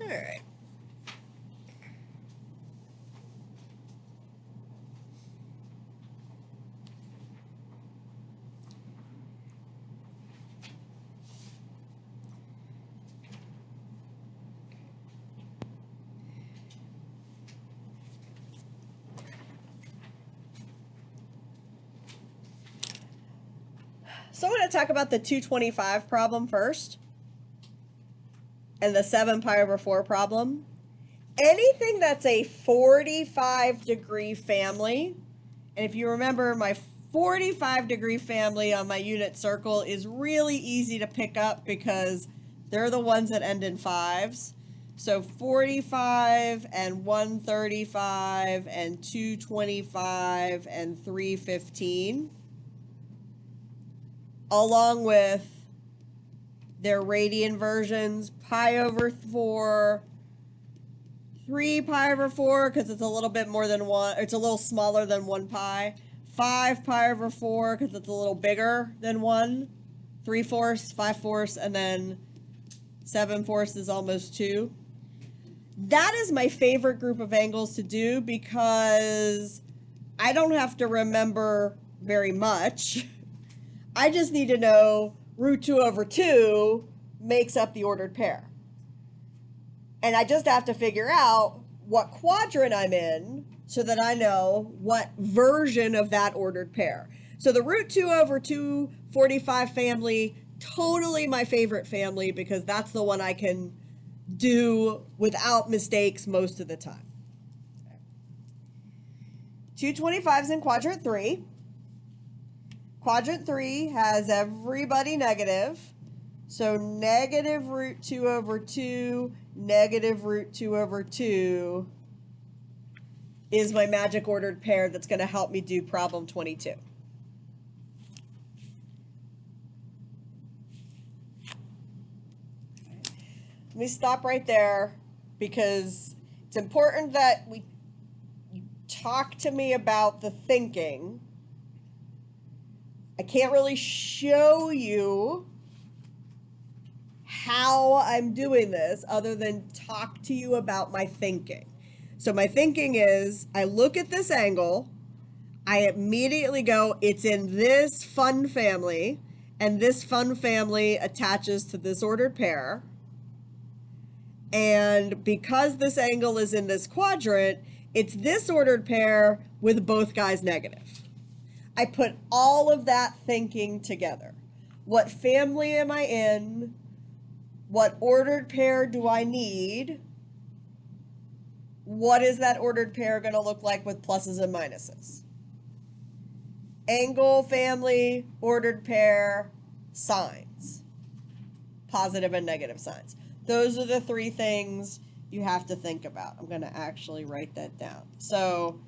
right. So I'm going to talk about the 225 problem first and the 7 pi over 4 problem. Anything that's a 45-degree family, and if you remember, my 45-degree family on my unit circle is really easy to pick up because they're the ones that end in 5s. So 45 and 135 and 225 and 315, along with their radian versions, pi over 4, 3 pi over 4 because it's a little bit more than 1, it's a little smaller than 1 pi, 5 pi over 4 because it's a little bigger than 1, 3/4, 5/4, and then 7/4 is almost 2. That is my favorite group of angles to do because I don't have to remember very much. I just need to know root 2 over 2 makes up the ordered pair. And I just have to figure out what quadrant I'm in so that I know what version of that ordered pair. So the root 2 over 245 family, totally my favorite family because that's the one I can do without mistakes most of the time. 225's in quadrant 3. Quadrant 3 has everybody negative. So negative root 2 over 2, negative root 2 over 2 is my magic ordered pair that's going to help me do problem 22. Let me stop right there because it's important that you talk to me about the thinking. I can't really show you how I'm doing this other than talk to you about my thinking. So my thinking is I look at this angle, I immediately go, it's in this fun family, and this fun family attaches to this ordered pair. And because this angle is in this quadrant, it's this ordered pair with both guys negative. I put all of that thinking together. What family am I in? What ordered pair do I need? What is that ordered pair going to look like with pluses and minuses? Angle, family, ordered pair, signs. Positive and negative signs. Those are the 3 things you have to think about. I'm going to actually write that down. So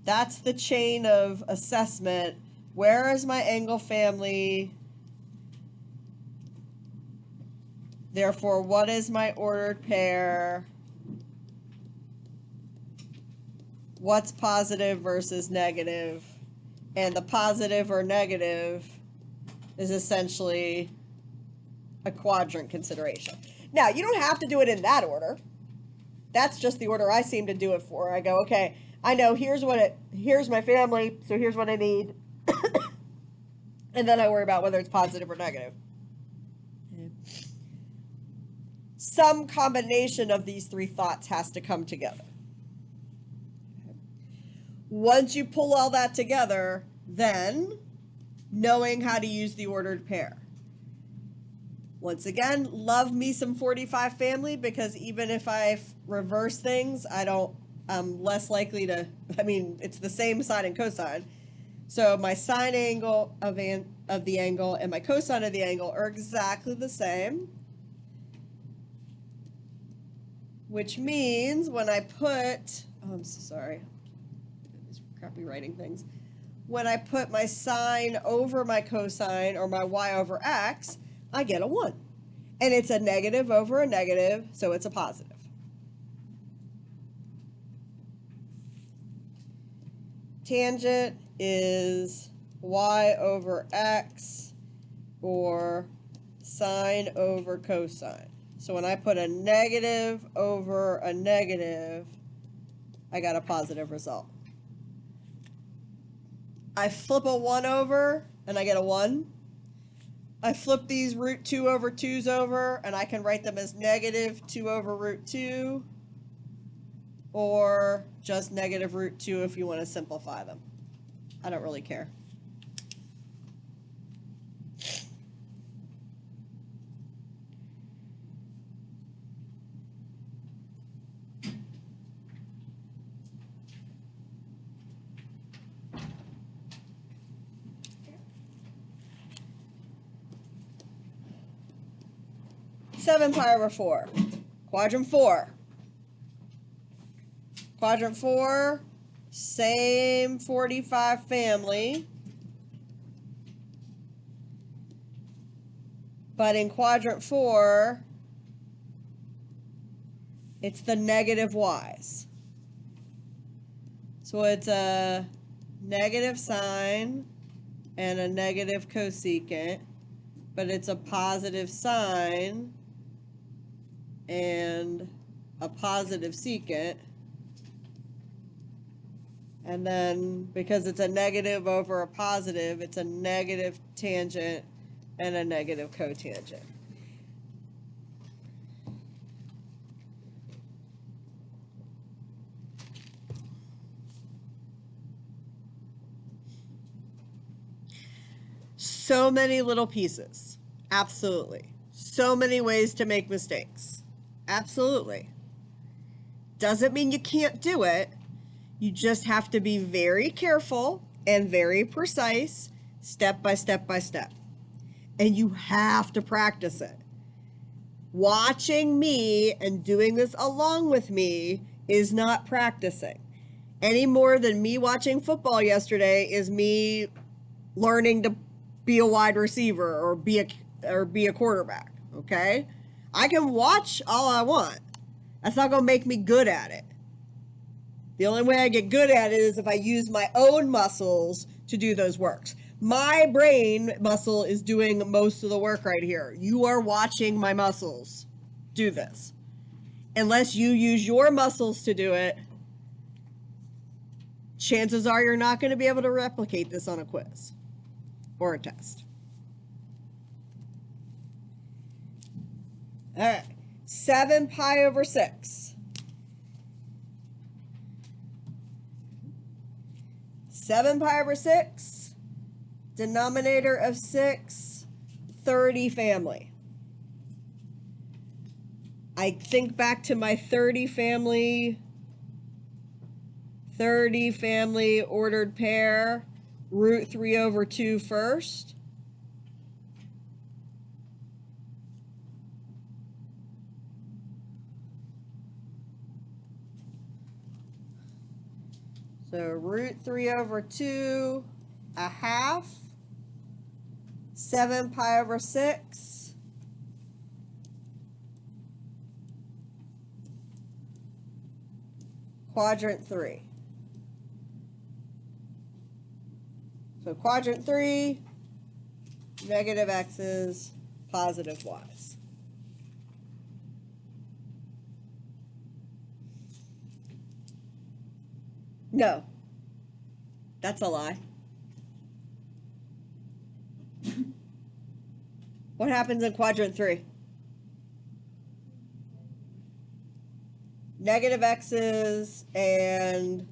that's the chain of assessment. Where is my angle family? Therefore, what is my ordered pair? What's positive versus negative? And the positive or negative is essentially a quadrant consideration. Now, you don't have to do it in that order. That's just the order I seem to do it for. I go, okay, I know here's my family, so here's what I need. And then I worry about whether it's positive or negative. Some combination of these 3 thoughts has to come together. Once you pull all that together, then knowing how to use the ordered pair. Once again, love me some 45 family because even if I reverse things, I'm less likely to, it's the same sine and cosine. So my sine angle of the angle and my cosine of the angle are exactly the same. Which means when I put, I'm so sorry, these crappy writing things. When I put my sine over my cosine or my y over x, I get a 1. And it's a negative over a negative, so it's a positive. Tangent is y over x or sine over cosine. So when I put a negative over a negative, I got a positive result. I flip a 1 over and I get a 1. I flip these root 2 over 2's over and I can write them as negative 2 over root 2 or just negative root 2 if you want to simplify them. I don't really care. Seven pi over 4. Quadrant 4. Quadrant 4, same 45 family. But in quadrant 4, it's the negative y's. So it's a negative sine and a negative cosecant, but it's a positive sine and a positive secant. And then because it's a negative over a positive, it's a negative tangent and a negative cotangent. So many little pieces. Absolutely. So many ways to make mistakes. Absolutely. Doesn't mean you can't do it. You just have to be very careful and very precise, step by step by step. And you have to practice it. Watching me and doing this along with me is not practicing. Any more than me watching football yesterday is me learning to be a wide receiver or be a quarterback, okay? I can watch all I want. That's not going to make me good at it. The only way I get good at it is if I use my own muscles to do those works. My brain muscle is doing most of the work right here. You are watching my muscles do this. Unless you use your muscles to do it, chances are you're not going to be able to replicate this on a quiz or a test. All right, 7 pi over 6. 7 pi over 6, denominator of 6, 30 family. I think back to my 30 family ordered pair, root 3 over 2 first. So root 3 over 2, a half, 7 pi over 6, quadrant 3. So quadrant 3, negative x's, positive y's. No, that's a lie. What happens in quadrant 3? Negative x's and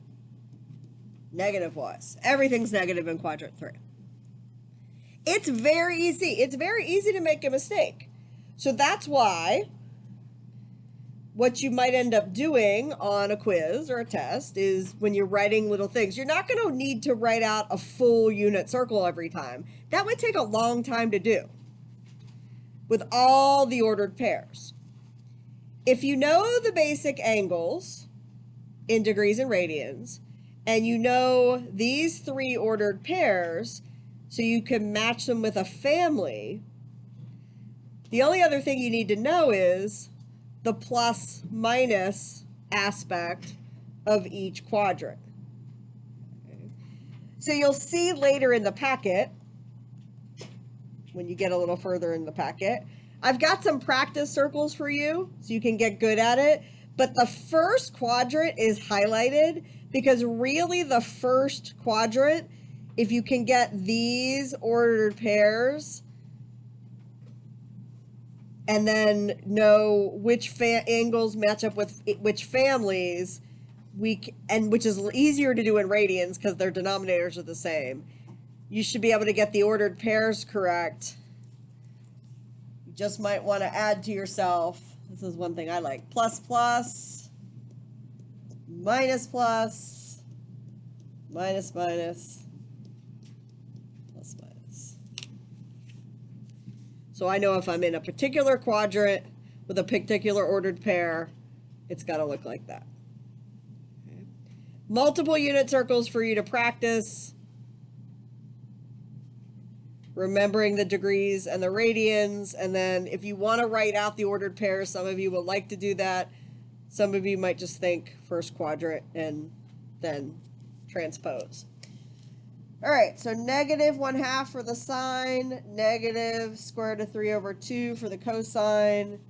negative y's. Everything's negative in quadrant 3. It's very easy. It's very easy to make a mistake. So that's why what you might end up doing on a quiz or a test is when you're writing little things, you're not going to need to write out a full unit circle every time. That would take a long time to do with all the ordered pairs. If you know the basic angles in degrees and radians, and you know these 3 ordered pairs, so you can match them with a family, the only other thing you need to know is the plus minus aspect of each quadrant. Okay. So you'll see later in the packet, when you get a little further in the packet, I've got some practice circles for you so you can get good at it. But the first quadrant is highlighted because really the first quadrant, if you can get these ordered pairs and then know which angles match up with which families, which is easier to do in radians because their denominators are the same. You should be able to get the ordered pairs correct. You just might want to add to yourself. This is one thing I like. Plus, plus, minus, plus, minus, minus, plus, minus. So I know if I'm in a particular quadrant with a particular ordered pair, it's got to look like that. Okay. Multiple unit circles for you to practice. Remembering the degrees and the radians, and then if you want to write out the ordered pairs, some of you will like to do that. Some of you might just think first quadrant and then transpose. All right, so negative 1/2 for the sine, negative square root of 3 over 2 for the cosine.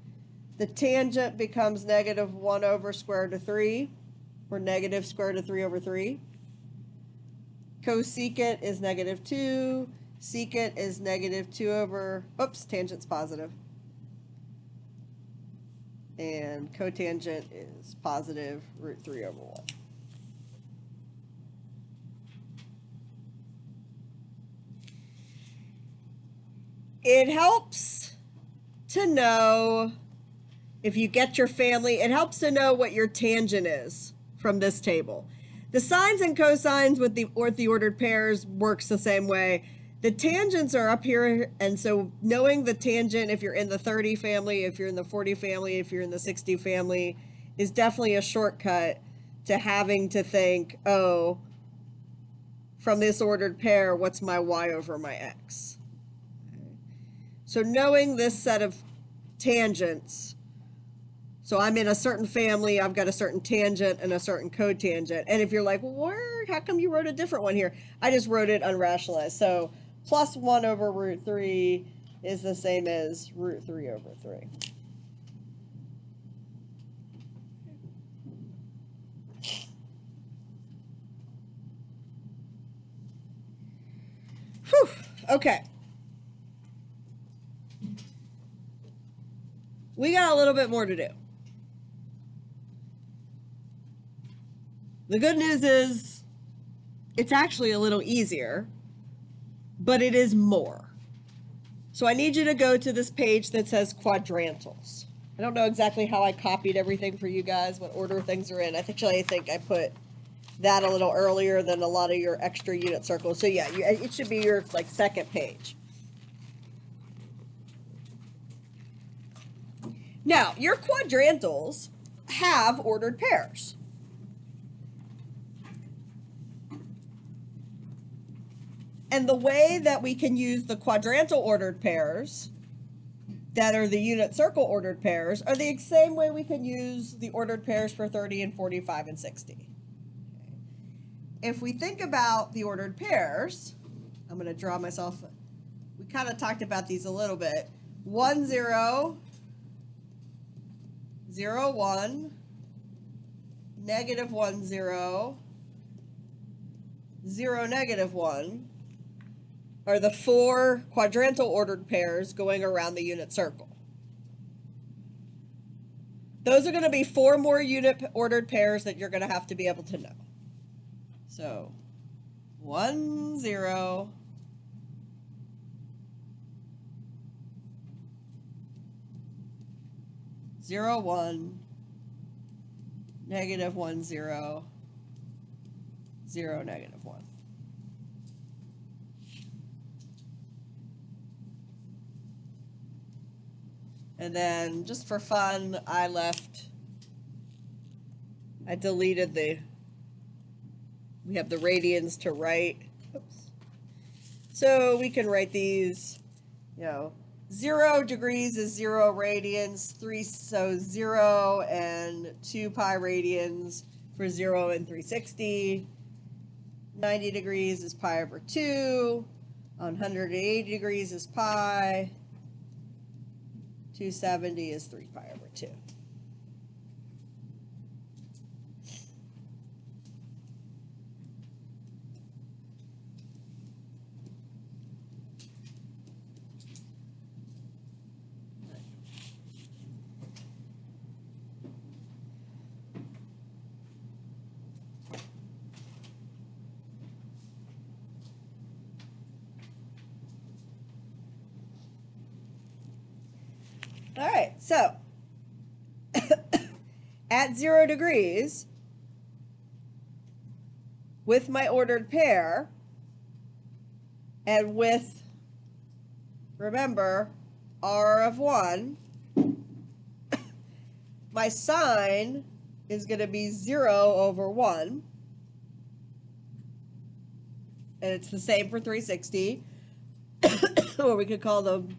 The tangent becomes negative 1 over square root of 3, or negative square root of 3 over 3. Cosecant is negative 2. Secant is negative 2 over, oops, tangent's positive. And cotangent is positive root 3 over 1. It helps to know, if you get your family, it helps to know what your tangent is from this table. The sines and cosines with the ordered pairs works the same way. The tangents are up here, and so knowing the tangent, if you're in the 30 family, if you're in the 40 family, if you're in the 60 family, is definitely a shortcut to having to think, oh, from this ordered pair, what's my y over my x? Okay. So knowing this set of tangents, so I'm in a certain family, I've got a certain tangent and a certain cotangent. And if you're like, well, how come you wrote a different one here? I just wrote it unrationalized. So plus 1 over root 3 is the same as root 3 over 3. Whew, okay. We got a little bit more to do. The good news is it's actually a little easier, but it is more. So I need you to go to this page that says quadrantals. I don't know exactly how I copied everything for you guys, what order things are in. I think I put that a little earlier than a lot of your extra unit circles. So yeah, it should be your like second page. Now, your quadrantals have ordered pairs. And the way that we can use the quadrantal ordered pairs that are the unit circle ordered pairs are the same way we can use the ordered pairs for 30 and 45 and 60. Okay. If we think about the ordered pairs, I'm going to draw myself, we kind of talked about these a little bit. 1, 0, 0, 1, negative 1, 0, 0, negative 1. Are the 4 quadrantal ordered pairs going around the unit circle. Those are going to be 4 more unit ordered pairs that you're going to have to be able to know. So 1, 0, 0, 1, negative 1, 0, 0, negative 1. And then just for fun, I deleted we have the radians to write. Oops. So we can write these, 0 degrees is 0 radians, 0 and 2 pi radians for 0 and 360. 90 degrees is pi over 2. 180 degrees is pi. 270 is 3 pi over 2. All right, so at 0 degrees, with my ordered pair, and with, remember, r of 1, my sine is going to be 0 over 1. And it's the same for 360, or we could call them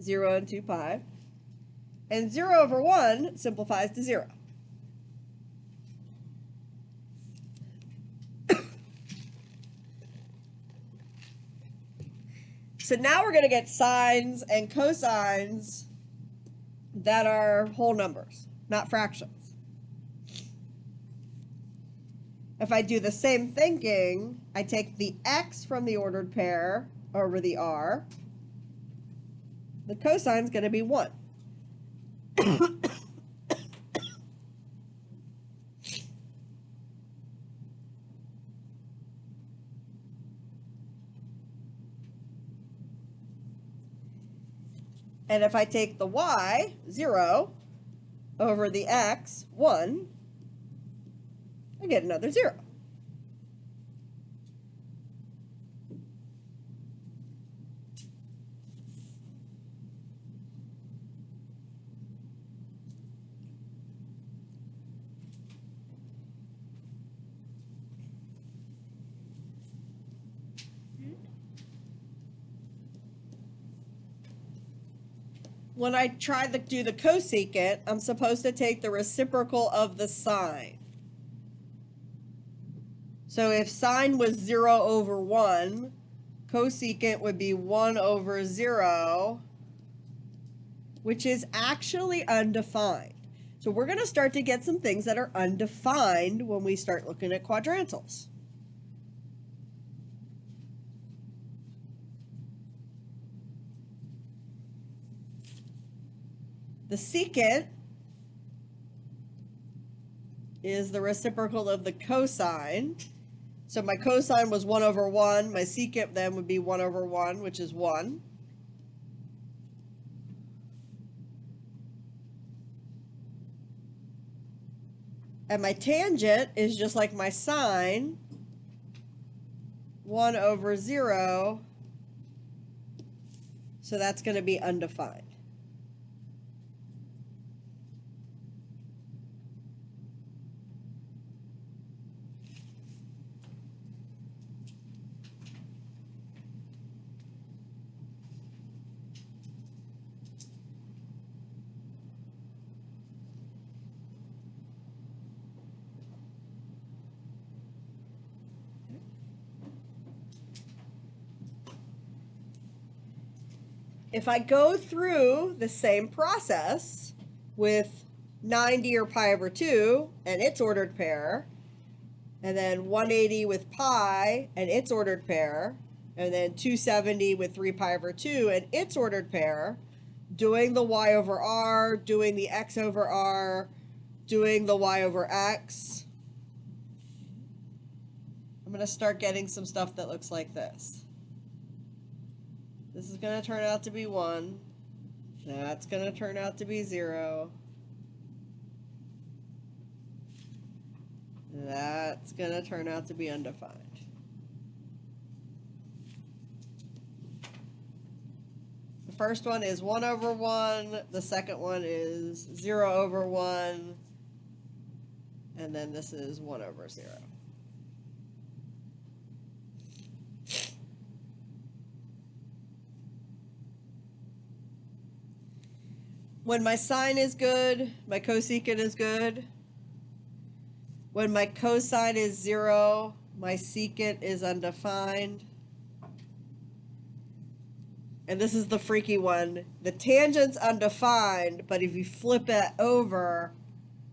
0 and 2 pi. And 0 over 1 simplifies to 0. So now we're going to get sines and cosines that are whole numbers, not fractions. If I do the same thinking, I take the x from the ordered pair over the r. The cosine is going to be 1. And if I take the y, 0, over the x, 1, I get another 0. When I try to do the cosecant, I'm supposed to take the reciprocal of the sine. So if sine was 0 over 1, cosecant would be 1 over 0, which is actually undefined. So we're going to start to get some things that are undefined when we start looking at quadrantals. The secant is the reciprocal of the cosine. So my cosine was 1 over 1. My secant then would be 1 over 1, which is 1. And my tangent is just like my sine, 1 over 0. So that's going to be undefined. If I go through the same process with 90 or pi over 2 and its ordered pair, and then 180 with pi and its ordered pair, and then 270 with 3 pi over 2 and its ordered pair, doing the y over r, doing the x over r, doing the y over x, I'm going to start getting some stuff that looks like this. This is going to turn out to be 1. That's going to turn out to be 0. That's going to turn out to be undefined. The first one is 1 over 1. The second one is 0 over 1. And then this is 1 over 0. When my sine is good, my cosecant is good. When my cosine is 0, my secant is undefined. and this is the freaky one, the tangent's undefined, but if you flip it over,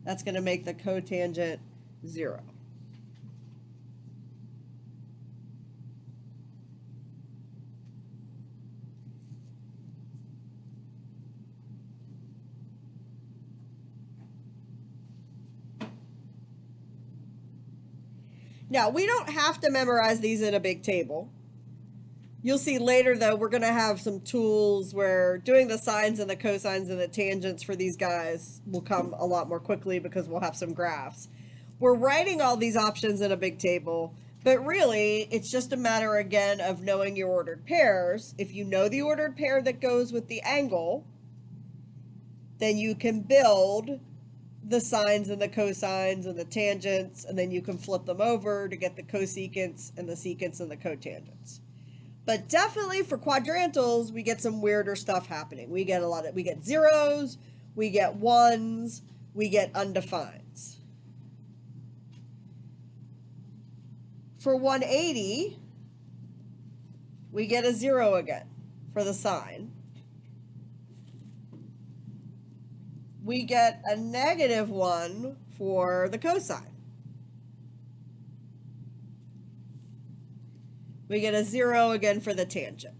that's going to make the cotangent 0. Now, we don't have to memorize these in a big table. You'll see later, though, we're going to have some tools where doing the sines and the cosines and the tangents for these guys will come a lot more quickly because we'll have some graphs. We're writing all these options in a big table, but really, it's just a matter, again, of knowing your ordered pairs. If you know the ordered pair that goes with the angle, then you can build the sines and the cosines and the tangents, and then you can flip them over to get the cosecants and the secants and the cotangents. But definitely for quadrantals, we get some weirder stuff happening. We get zeros, we get ones, we get undefines. For 180, we get a 0 again for the sine. We get a -1 for the cosine. We get a 0 again for the tangent.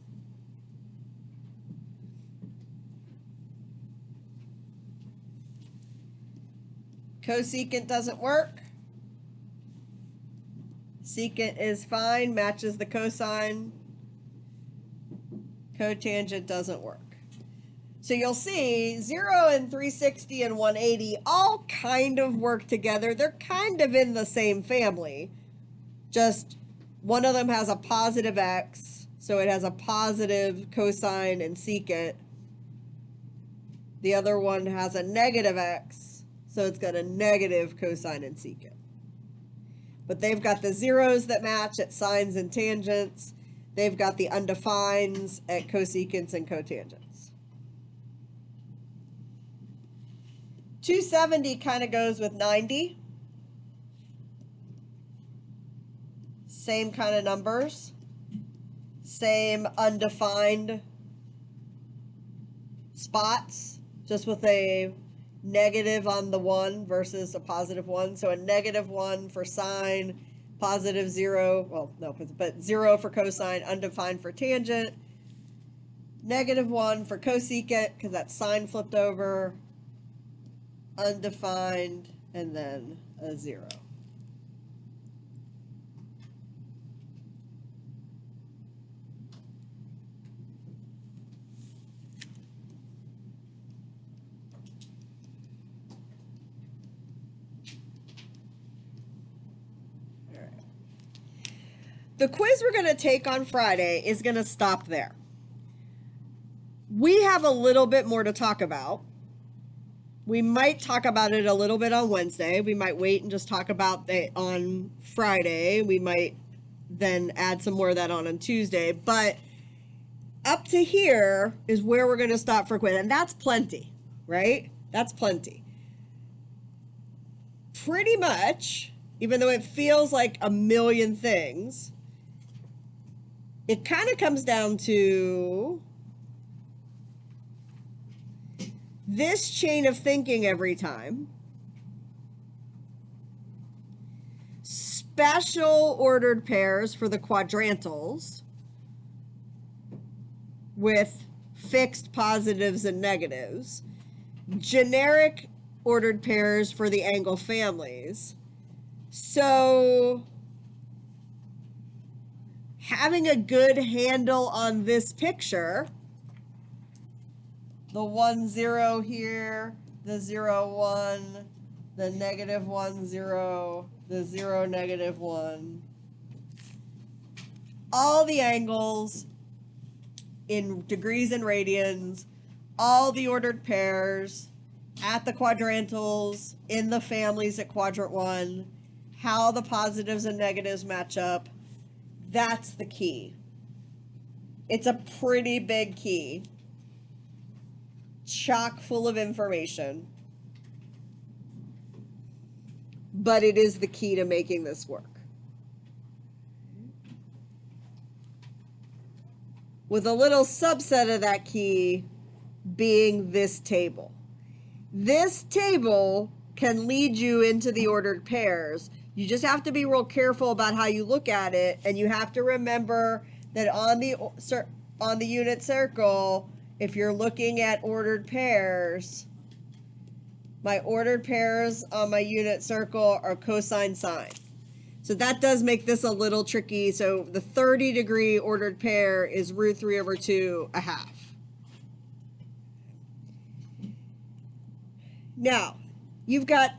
Cosecant doesn't work. Secant is fine, matches the cosine. Cotangent doesn't work. So you'll see 0 and 360 and 180 all kind of work together. They're kind of in the same family. Just one of them has a positive x, so it has a positive cosine and secant. The other one has a negative x, so it's got a negative cosine and secant. But they've got the zeros that match at sines and tangents. They've got the undefines at cosecants and cotangents. 270 kind of goes with 90. Same kind of numbers. Same undefined spots, just with a negative on the 1 versus a positive 1. So a -1 for sine, positive 0, well, no, but 0 for cosine, undefined for tangent, -1 for cosecant, because that's sine flipped over, undefined, and then a 0. All right. The quiz we're going to take on Friday is going to stop there. We have a little bit more to talk about. We might talk about it a little bit on Wednesday. We might wait and just talk about it on Friday. We might then add some more of that on Tuesday. But up to here is where we're going to stop for quiz. And that's plenty, right? That's plenty. Pretty much, even though it feels like a million things, it kind of comes down to this chain of thinking every time. Special ordered pairs for the quadrantals with fixed positives and negatives. Generic ordered pairs for the angle families. So having a good handle on this picture, the 1, 0 here, the 0, 1, the -1, 0, the 0, -1. All the angles in degrees and radians, all the ordered pairs at the quadrantals, in the families at quadrant 1, how the positives and negatives match up. That's the key. It's a pretty big key. Chock full of information, but it is the key to making this work. with a little subset of that key being this table. This table can lead you into the ordered pairs. You just have to be real careful about how you look at it, and you have to remember that on the unit circle, if you're looking at ordered pairs, my ordered pairs on my unit circle are cosine sine. So that does make this a little tricky. So the 30-degree ordered pair is root 3 over 2 1/2. Now, you've got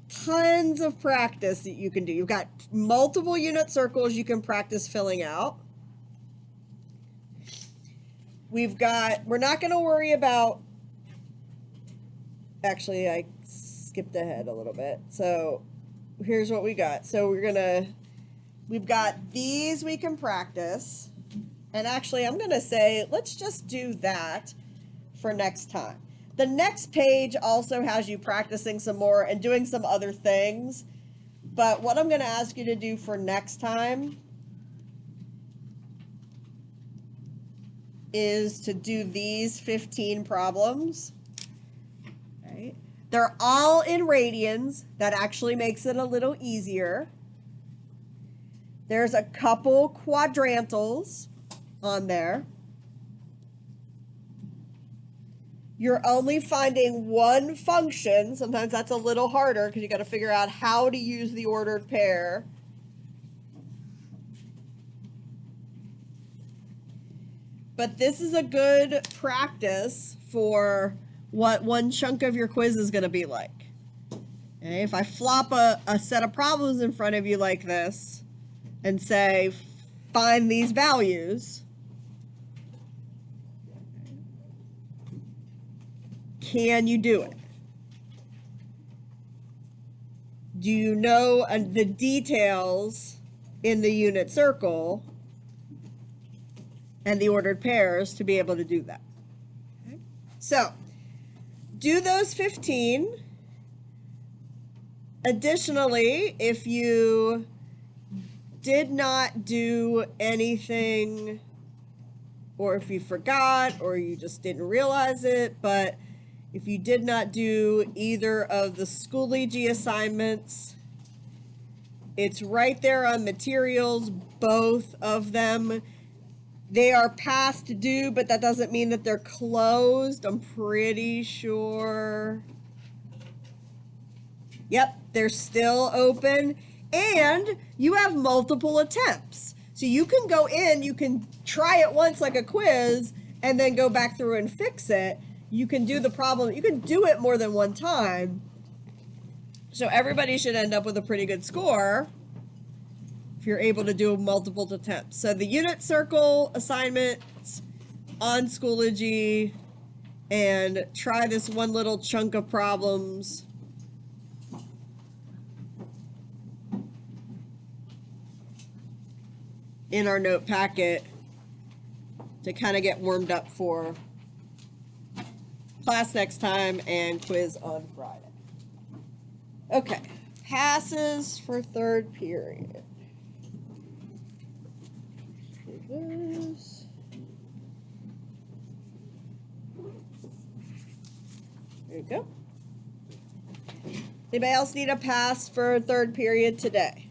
tons of practice that you can do. You've got multiple unit circles you can practice filling out. We're not going to worry about, actually, I skipped ahead a little bit. So here's what we got. So we've got these we can practice. And actually, I'm going to say, let's just do that for next time. The next page also has you practicing some more and doing some other things. But what I'm going to ask you to do for next time is to do these 15 problems. Right? They're all in radians. That actually makes it a little easier. There's a couple quadrantals on there. You're only finding one function. Sometimes that's a little harder because you got to figure out how to use the ordered pair. But this is a good practice for what one chunk of your quiz is going to be like. Okay, if I flop a set of problems in front of you like this and say, find these values, can you do it? Do you know the details in the unit circle and the ordered pairs to be able to do that? Okay. So, do those 15. Additionally, if you did not do anything, or if you forgot, or you just didn't realize it, but if you did not do either of the Schoology assignments, it's right there on materials, both of them. They are past due, but that doesn't mean that they're closed. I'm pretty sure. Yep, they're still open. And you have multiple attempts. So you can go in, you can try it once like a quiz, and then go back through and fix it. You can do the problem, you can do it more than one time. So everybody should end up with a pretty good score if you're able to do multiple attempts. So the unit circle assignments on Schoology, and try this one little chunk of problems. In our note packet to kind of get warmed up for class next time and quiz on Friday. Okay, passes for third period. This. There you go. Anybody else need a pass for third period today?